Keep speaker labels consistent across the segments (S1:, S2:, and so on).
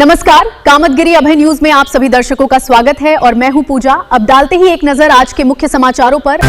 S1: नमस्कार, कामतगिरी अभय न्यूज में आप सभी दर्शकों का स्वागत है और मैं हूं पूजा। अब डालते ही एक नजर आज के मुख्य समाचारों पर।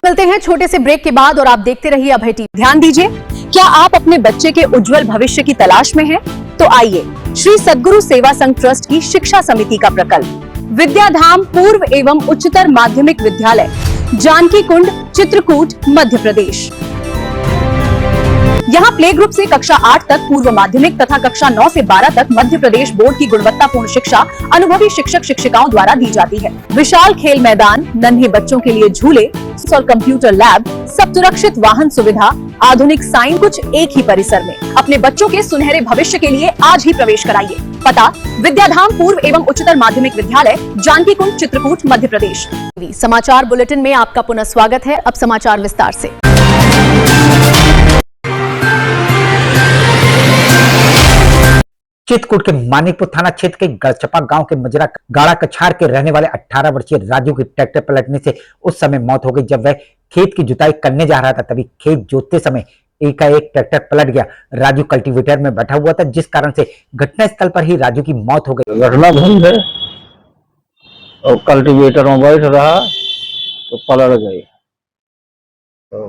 S1: मिलते हैं छोटे से ब्रेक के बाद और आप देखते रहिए अभय टीवी। ध्यान दीजिए, क्या आप अपने बच्चे के उज्जवल भविष्य की तलाश में हैं? तो आइए श्री सद्गुरु सेवा संघ ट्रस्ट की शिक्षा समिति का प्रकल्प विद्याधाम पूर्व एवं उच्चतर माध्यमिक विद्यालय, जानकी कुंड, चित्रकूट, मध्य प्रदेश। यहाँ प्ले ग्रुप से कक्षा 8 तक पूर्व माध्यमिक तथा कक्षा 9 से 12 तक मध्य प्रदेश बोर्ड की गुणवत्तापूर्ण शिक्षा अनुभवी शिक्षक शिक्षिकाओं द्वारा दी जाती है। विशाल खेल मैदान, नन्हे बच्चों के लिए झूले और कंप्यूटर लैब, सब सुरक्षित वाहन सुविधा, आधुनिक साइंस, कुछ एक ही परिसर में। अपने बच्चों के सुनहरे भविष्य के लिए आज ही प्रवेश कराइए। पता विद्याधाम पूर्व एवं उच्चतर माध्यमिक विद्यालय, जानकी कुंड, चित्रकूट, मध्य प्रदेश। समाचार बुलेटिन में आपका पुनः स्वागत है। अब समाचार विस्तार से।
S2: चित्रकूट के मानिकपुर थाना क्षेत्र के गढ़चपा गांव के मजरा गाड़ा कछार के रहने वाले 18 वर्षीय राजू की ट्रैक्टर पलटने से उस समय मौत हो गई। जब वह खेत की जुताई करने जा रहा था तभी खेत जोतते समय एकाएक ट्रैक्टर पलट गया। राजू कल्टीवेटर में बैठा हुआ था, जिस कारण से घटनास्थल पर ही राजू की मौत हो गई।
S3: घटना भूल है और कल्टीवेटर में बैठ रहा तो पलट गई, तो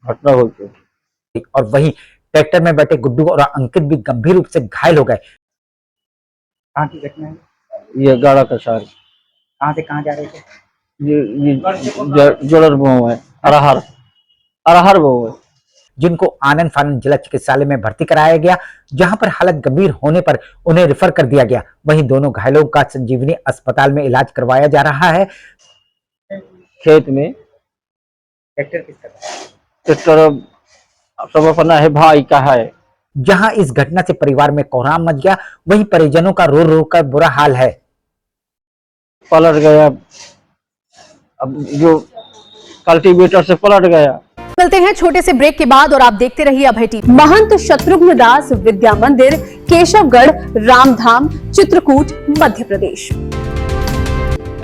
S3: घटना हो गई।
S2: और वहीं ट्रैक्टर में बैठे गुड्डू और अंकित भी गंभीर रूप से घायल हो गए।
S4: कहाँ की घटना है?
S3: ये गाड़ा कछार।
S4: कहाँ से कहाँ जा रहे थे?
S3: ये जोड़र गाँव है, अरहर गाँव है,
S2: जिनको आनंद फानंद जिला चिकित्सालय में भर्ती कराया गया, जहां पर हालत गंभीर होने पर उन्हें रेफर कर दिया गया। वहीं दोनों घायलों का संजीवनी अस्पताल में इलाज करवाया जा रहा है।
S3: खेत में
S4: ट्रैक्टर किसका था?
S3: ट्रैक्टर सब अपना है, भाई का है।
S2: जहां इस घटना से परिवार में कोहराम मच गया, वहीं परिजनों का रो रो कर बुरा हाल है।
S3: पलट गया, अब जो कल्टीवेटर से पलट गया।
S1: मिलते हैं छोटे से ब्रेक के बाद और आप देखते रहिए अभय टीवी। महंत शत्रुघ्न दास विद्या मंदिर, केशवगढ़, रामधाम, चित्रकूट, मध्य प्रदेश।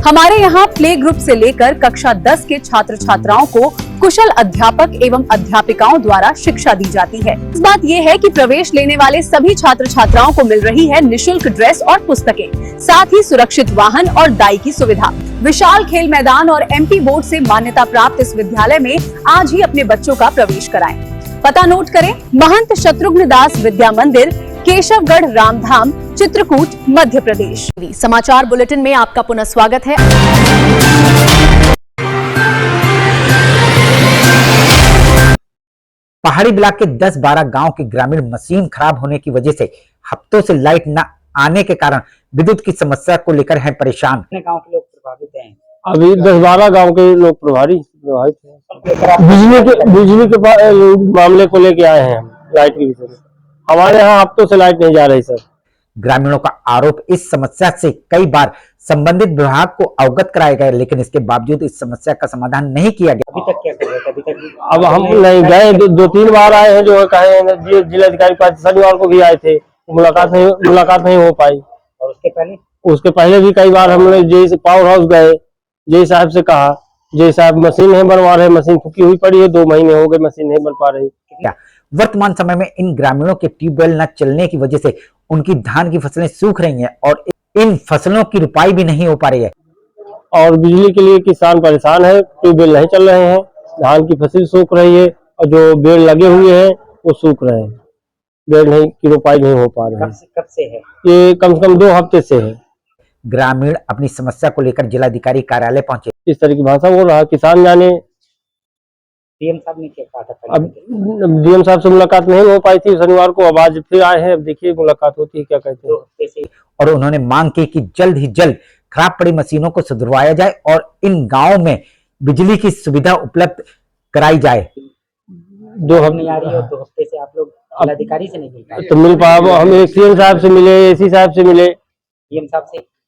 S1: हमारे यहाँ प्ले ग्रुप से लेकर कक्षा 10 के छात्र छात्राओं को कुशल अध्यापक एवं अध्यापिकाओं द्वारा शिक्षा दी जाती है। इस बात ये है कि प्रवेश लेने वाले सभी छात्र छात्राओं को मिल रही है निशुल्क ड्रेस और पुस्तकें, साथ ही सुरक्षित वाहन और दाई की सुविधा। विशाल खेल मैदान और एमपी बोर्ड से मान्यता प्राप्त इस विद्यालय में आज ही अपने बच्चों का प्रवेश कराएं। पता नोट करें, महंत शत्रुघ्न दास विद्या मंदिर, केशवगढ़, रामधाम, चित्रकूट, मध्य प्रदेश। समाचार बुलेटिन में आपका पुनः स्वागत है।
S2: पहाड़ी ब्लॉक के 10-12 गांव के ग्रामीण मशीन खराब होने की वजह से हफ्तों से लाइट न आने के कारण विद्युत की समस्या को लेकर हैं परेशान।
S4: कितने गांव के लोग प्रभावित हैं?
S3: अभी 10-12 गांव के लोग प्रभावित हैं। बिजली के मामले को लेके आए हैं हम, लाइट की विषय में। हमारे यहाँ हफ्तों से लाइट नहीं जा रही सर।
S2: ग्रामीणों का आरोप, इस समस्या से कई बार संबंधित विभाग को अवगत कराया गया, लेकिन इसके बावजूद इस समस्या का समाधान नहीं किया गया।
S4: अभी तक क्या कर रहे थे? अभी तक
S3: अब हम नहीं गए, 2-3 बार आए हैं, जो कहे जिलाधिकारी पास शनिवार को भी आए थे, मुलाकात नहीं हो पाई।
S4: और
S3: उसके पहले भी कई बार हमने जय पावर हाउस गए, जय साहब से कहा, जय साहब मशीन नहीं बनवा रहे, मशीन फूकी हुई पड़ी है, 2 महीने हो गए मशीन नहीं बन पा रही।
S2: वर्तमान समय में इन ग्रामीणों के ट्यूबवेल न चलने की वजह से उनकी धान की फसलें सूख रही हैं और इन फसलों की रुपाई भी नहीं हो पा रही है।
S3: और बिजली के लिए किसान परेशान है, ट्यूबवेल नहीं चल रहे हैं, धान की फसल सूख रही है और जो पेड़ लगे हुए हैं वो सूख रहे हैं, पेड़ नहीं की रुपाई नहीं हो पा रही है।
S4: कब से है
S3: ये? कम से कम 2 हफ्ते से है।
S2: ग्रामीण अपनी समस्या को लेकर जिलाधिकारी कार्यालय पहुंचे।
S3: इस तरह की भाषा बोल रहा है, किसान जाने।
S4: डीएम साहब ने क्या कहा था?
S3: अब डीएम साहब से मुलाकात नहीं हो पाई थी शनिवार को, अब आज फिर आए हैं, अब देखिए मुलाकात होती है क्या कहते हैं।
S2: और उन्होंने मांग की कि जल्द ही जल्द खराब पड़ी मशीनों को सुधरवाया जाए और इन गांवों में बिजली की सुविधा उपलब्ध कराई जाए।
S3: 2 हफ्ते
S4: नहीं आ रही है, 2 हफ्ते से आप लोग जिलाधिकारी से नहीं मिल पाए?
S3: तो मिल पाए, हम सीएम साहब से मिले, एसी साहब से मिले,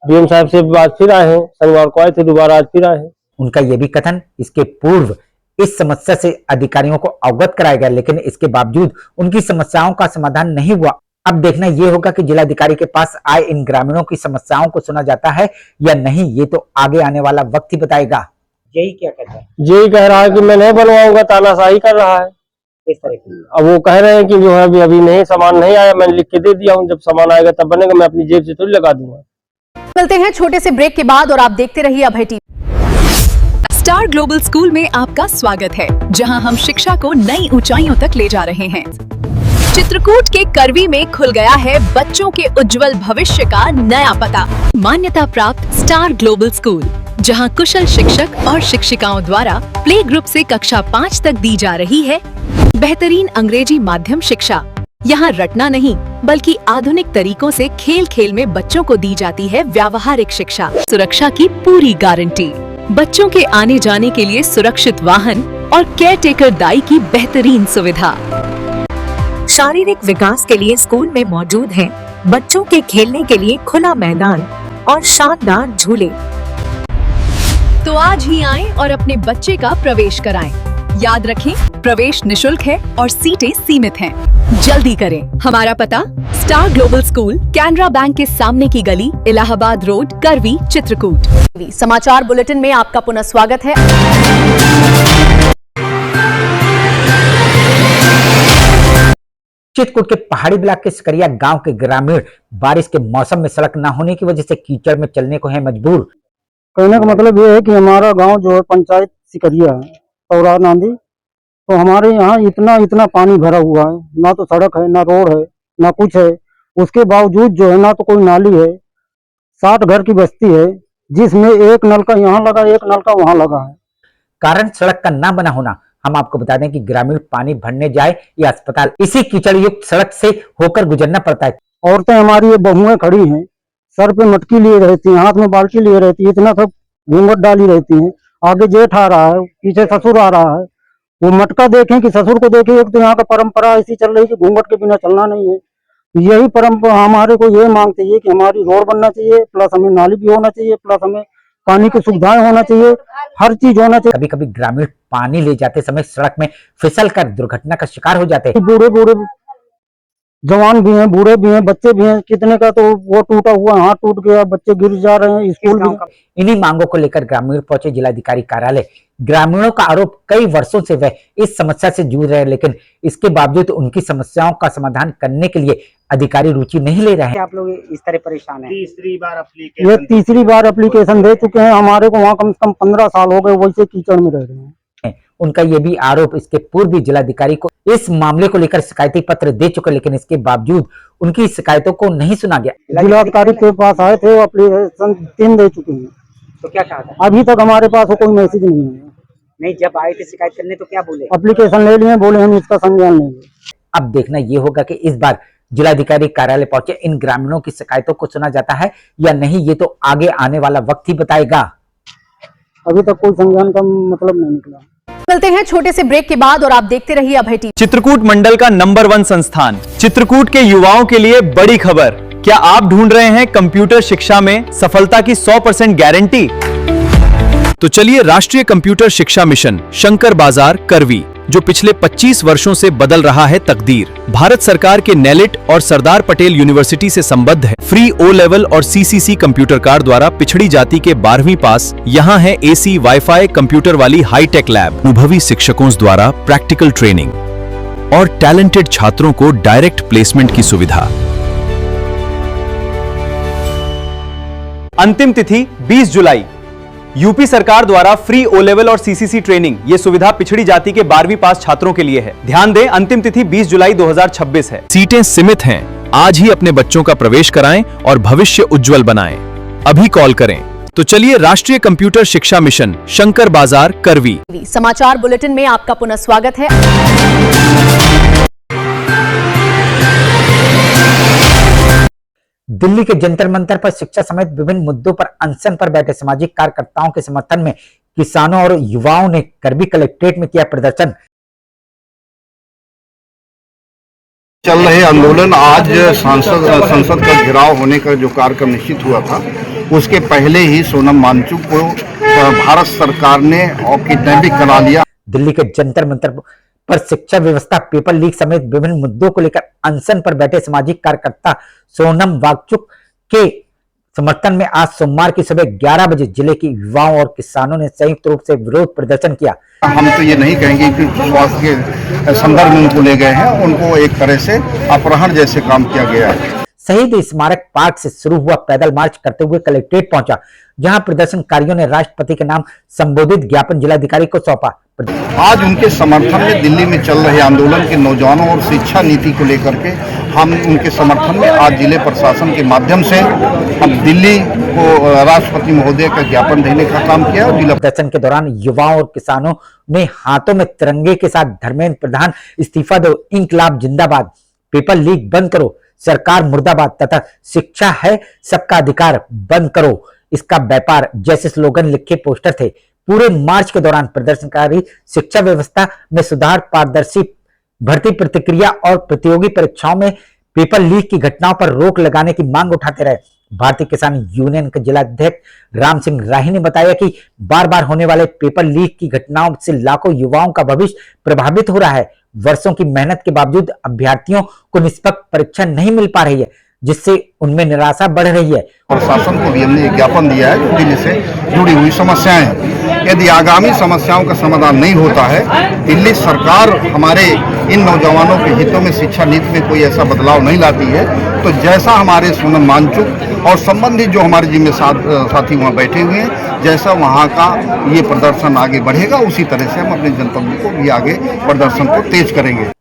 S3: डीएम साहब से बात फिर आए हैं, शनिवार को आए थे, दोबारा आज फिर आए हैं।
S2: उनका यह भी कथन, इसके पूर्व इस समस्या से अधिकारियों को अवगत कराया गया, लेकिन इसके बावजूद उनकी समस्याओं का समाधान नहीं हुआ। अब देखना यह होगा कि जिलाधिकारी के पास आए इन ग्रामीणों की समस्याओं को सुना जाता है या नहीं, ये तो आगे आने वाला वक्त ही बताएगा।
S4: यही क्या कहता है?
S3: यही कह रहा है कि मैं नहीं बनवाऊंगा, तानाशाही कर रहा है।
S4: इस तरह की
S3: अब वो कह रहे हैं कि जो है अभी नहीं, सामान नहीं आया, मैंने लिख के दे दिया हूँ, जब सामान आएगा तब बनेगा, मैं अपनी जेब से थोड़ी लगा दूंगा।
S1: मिलते हैं छोटे से ब्रेक के बाद और आप देखते रहिए अभय टीवी।
S5: स्टार ग्लोबल स्कूल में आपका स्वागत है, जहां हम शिक्षा को नई ऊंचाइयों तक ले जा रहे हैं। चित्रकूट के करवी में खुल गया है बच्चों के उज्जवल भविष्य का नया पता। मान्यता प्राप्त स्टार ग्लोबल स्कूल, जहां कुशल शिक्षक और शिक्षिकाओं द्वारा प्ले ग्रुप से कक्षा 5 तक दी जा रही है बेहतरीन अंग्रेजी माध्यम शिक्षा। यहाँ रटना नहीं बल्कि आधुनिक तरीकों से खेल खेल में बच्चों को दी जाती है व्यावहारिक शिक्षा। सुरक्षा की पूरी गारंटी, बच्चों के आने जाने के लिए सुरक्षित वाहन और केयर टेकर दाई की बेहतरीन सुविधा।
S6: शारीरिक विकास के लिए स्कूल में मौजूद है बच्चों के खेलने के लिए खुला मैदान और शानदार झूले।
S5: तो आज ही आएं और अपने बच्चे का प्रवेश कराएं। याद रखें, प्रवेश निशुल्क है और सीटें सीमित हैं। जल्दी करें। हमारा पता star global school, Canara bank के सामने की गली, इलाहाबाद रोड, करवी, चित्रकूट।
S1: समाचार बुलेटिन में आपका पुनः स्वागत है।
S2: चित्रकूट के पहाड़ी ब्लॉक के सकरिया गांव के ग्रामीण बारिश के मौसम में सड़क न होने की वजह से कीचड़ में चलने को है मजबूर।
S3: कहने का मतलब ये है कि हमारा गांव जो है पंचायत सिकरिया है, तौरा नांदी, तो हमारे यहाँ इतना पानी भरा हुआ है, ना तो सड़क है, ना रोड है, ना कुछ है। उसके बावजूद जो है ना तो कोई नाली है, 60 घर की बस्ती है, जिसमें एक नलका यहाँ लगा, एक नलका वहाँ लगा है।
S2: कारण सड़क का न बना होना। हम आपको बता दें कि ग्रामीण पानी भरने जाए या अस्पताल इसी कीचड़ युक्त सड़क से होकर गुजरना पड़ता है।
S3: औरतें हमारी ये बहुएं खड़ी हैं, सर पे मटकी लिए रहती हैं, हाथ में बाल्टी लिए रहती है, इतना सब घूंघट डाली रहती हैं। आगे जेठ आ रहा है, पीछे ससुर आ रहा है, वो मटका देखें कि ससुर को देखें। एक तो यहाँ का परंपरा ऐसी चल रही है कि घूंघट के बिना चलना नहीं है। यही परंपरा, हमारे को ये मांग चाहिए कि हमारी रोड बनना चाहिए, प्लस हमें नाली भी होना चाहिए, प्लस हमें पानी की सुविधाएं होना चाहिए, हर चीज होना चाहिए।
S2: कभी कभी ग्रामीण पानी ले जाते समय सड़क में फिसल कर दुर्घटना का शिकार हो जाते हैं।
S3: बूढ़े जवान भी हैं, बूढ़े भी हैं, बच्चे भी हैं। कितने का तो वो टूटा हुआ हाथ टूट गया, बच्चे गिर जा रहे हैं, स्कूल भी।
S2: इन्हीं मांगों को लेकर ग्रामीण पहुंचे जिलाधिकारी कार्यालय। ग्रामीणों का आरोप कई वर्षों से वह इस समस्या से जूझ रहे हैं, लेकिन इसके बावजूद उनकी समस्याओं का समाधान करने के लिए अधिकारी रुचि नहीं ले रहे हैं।
S4: आप लोग इस तरह परेशान हैं?
S3: ये तीसरी बार एप्लीकेशन दे चुके हैं। हमारे को वहाँ कम से कम 15 साल हो गए वैसे कीचड़ में रह रहे हैं।
S2: उनका यह भी आरोप इसके पूर्व भी जिलाधिकारी को इस मामले को लेकर शिकायती पत्र दे चुके, लेकिन इसके बावजूद उनकी शिकायतों को नहीं सुना गया।
S3: जिलाधिकारी के पास आए थे, वो एप्लीकेशन 3 दे चुके हैं,
S4: तो क्या कहा था?
S3: अभी तक हमारे पास कोई मैसेज नहीं है।
S4: नहीं, जब आए थे शिकायत करने तो क्या बोले?
S3: एप्लीकेशन ले लिए, बोले हम इसका संज्ञान लेंगे।
S2: अब देखना यह होगा कि इस बार जिलाधिकारी कार्यालय पहुंचे इन ग्रामीणों की शिकायतों को सुना जाता है या नहीं, ये तो आगे आने वाला वक्त ही बताएगा।
S3: अभी तक कोई संज्ञान का मतलब नहीं निकला।
S1: मिलते हैं छोटे से ब्रेक के बाद और आप देखते रहिए अभय टीवी।
S7: चित्रकूट मंडल का नंबर 1 संस्थान चित्रकूट के युवाओं के लिए बड़ी खबर। क्या आप ढूंढ रहे हैं कंप्यूटर शिक्षा में सफलता की 100% गारंटी? तो चलिए राष्ट्रीय कंप्यूटर शिक्षा मिशन शंकर बाजार करवी, जो पिछले 25 वर्षों से बदल रहा है तकदीर। भारत सरकार के नेलिट और सरदार पटेल यूनिवर्सिटी से संबद्ध है। फ्री ओ लेवल और सीसीसी कंप्यूटर कार द्वारा पिछड़ी जाति के 12वीं पास। यहाँ है एसी वाईफाई कंप्यूटर वाली हाईटेक लैब, अनुभवी शिक्षकों द्वारा प्रैक्टिकल ट्रेनिंग और टैलेंटेड छात्रों को डायरेक्ट प्लेसमेंट की सुविधा। अंतिम तिथि 20 जुलाई। यूपी सरकार द्वारा फ्री ओ लेवल और सीसीसी ट्रेनिंग, ये सुविधा पिछड़ी जाति के 12वीं पास छात्रों के लिए है। ध्यान दें, अंतिम तिथि 20 जुलाई 2026 है। सीटें सीमित हैं। आज ही अपने बच्चों का प्रवेश कराएं और भविष्य उज्जवल बनाएं। अभी कॉल करें। तो चलिए राष्ट्रीय कंप्यूटर शिक्षा मिशन शंकर बाजार करवी।
S1: समाचार बुलेटिन में आपका पुनः स्वागत है।
S2: दिल्ली के जंतर मंतर पर शिक्षा समेत विभिन्न मुद्दों पर अनशन पर बैठे सामाजिक कार्यकर्ताओं के समर्थन में किसानों और युवाओं ने करवी कलेक्ट्रेट में किया प्रदर्शन।
S8: चल रहे आंदोलन आज संसद का घेराव होने का जो कार्यक्रम निश्चित हुआ था, उसके पहले ही सोनम वांगचुक को भारत सरकार ने किडनैपिंग करा लिया।
S2: दिल्ली के जंतर मंतर पर शिक्षा व्यवस्था, पेपर लीक समेत विभिन्न मुद्दों को लेकर अनशन पर बैठे सामाजिक कार्यकर्ता सोनम वांगचुक के समर्थन में आज सोमवार की सुबह 11 बजे जिले के युवाओं और किसानों ने संयुक्त रूप से विरोध प्रदर्शन किया।
S8: हम तो ये नहीं कहेंगे कि स्वास्थ्य के संदर्भ में उनको ले गए हैं, उनको एक तरह से अपहरण जैसे काम किया गया है।
S2: शहीद स्मारक पार्क से शुरू हुआ पैदल मार्च करते हुए कलेक्ट्रेट पहुंचा, जहां प्रदर्शनकारियों ने राष्ट्रपति के नाम संबोधित ज्ञापन जिलाधिकारी को सौंपा।
S8: आज उनके समर्थन में दिल्ली में चल रहे आंदोलन के नौजवानों और शिक्षा नीति को लेकर के हम उनके समर्थन में आज जिले प्रशासन के माध्यम से अब दिल्ली को राष्ट्रपति महोदय का ज्ञापन देने का काम किया।
S2: प्रदर्शन के दौरान युवाओं और किसानों ने हाथों में तिरंगे के साथ धर्मेंद्र प्रधान इस्तीफा दो, इंकलाब जिंदाबाद, पेपर लीक बंद करो, सरकार मुर्दाबाद तथा शिक्षा है सबका अधिकार बंद करो, इसका व्यापार जैसे स्लोगन लिखे पोस्टर थे। पूरे मार्च के दौरान प्रदर्शनकारी शिक्षा व्यवस्था में सुधार, पारदर्शी भर्ती प्रक्रिया और प्रतियोगी परीक्षाओं में पेपर लीक की घटनाओं पर रोक लगाने की मांग उठाते रहे। भारतीय किसान यूनियन के जिलाध्यक्ष राम सिंह राही ने बताया कि बार बार होने वाले पेपर लीक की घटनाओं से लाखों युवाओं का भविष्य प्रभावित हो रहा है। वर्षों की मेहनत के बावजूद अभ्यर्थियों को निष्पक्ष परीक्षा नहीं मिल पा रही है, जिससे उनमें निराशा बढ़ रही है।
S8: प्रशासन को भी हमने ज्ञापन दिया है जो दिल्ली से जुड़ी हुई समस्याएं हैं। यदि आगामी समस्याओं का समाधान नहीं होता है, दिल्ली सरकार हमारे इन नौजवानों के हितों में शिक्षा नीति में कोई ऐसा बदलाव नहीं लाती है, तो जैसा हमारे सोनम वांगचुक और संबंधित जो हमारे जिम्मे साथी वहाँ बैठे हुए हैं, जैसा वहाँ का ये प्रदर्शन आगे बढ़ेगा, उसी तरह से हम अपने जनपद को भी आगे प्रदर्शन को तेज करेंगे।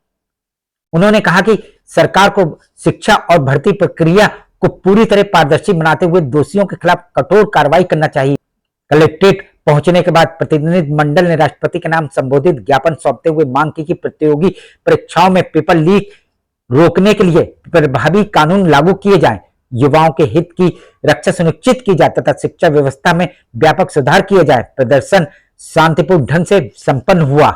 S2: उन्होंने कहा कि सरकार को शिक्षा और भर्ती प्रक्रिया को पूरी तरह पारदर्शी बनाते हुए दोषियों के खिलाफ कठोर कार्रवाई करना चाहिए। कलेक्ट्रेट पहुंचने के बाद प्रतिनिधि मंडल ने राष्ट्रपति के नाम संबोधित ज्ञापन सौंपते हुए मांग की कि प्रतियोगी परीक्षाओं में पेपर लीक रोकने के लिए प्रभावी कानून लागू किए जाएं, युवाओं के हित की रक्षा सुनिश्चित की जाए तथा शिक्षा व्यवस्था में व्यापक सुधार किए जाए। प्रदर्शन शांतिपूर्ण ढंग से संपन्न हुआ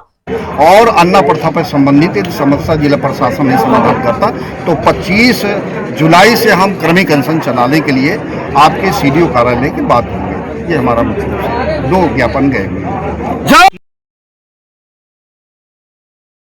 S8: और अन्ना प्रथा पर संबंधित यदि समस्या जिला प्रशासन नहीं समाधान करता तो 25 जुलाई से हम क्रमिक अनशन चलाने के लिए आपके सीडीओ कार्यालय की बात होंगे। ये हमारा मुख्य 2 ज्ञापन गए।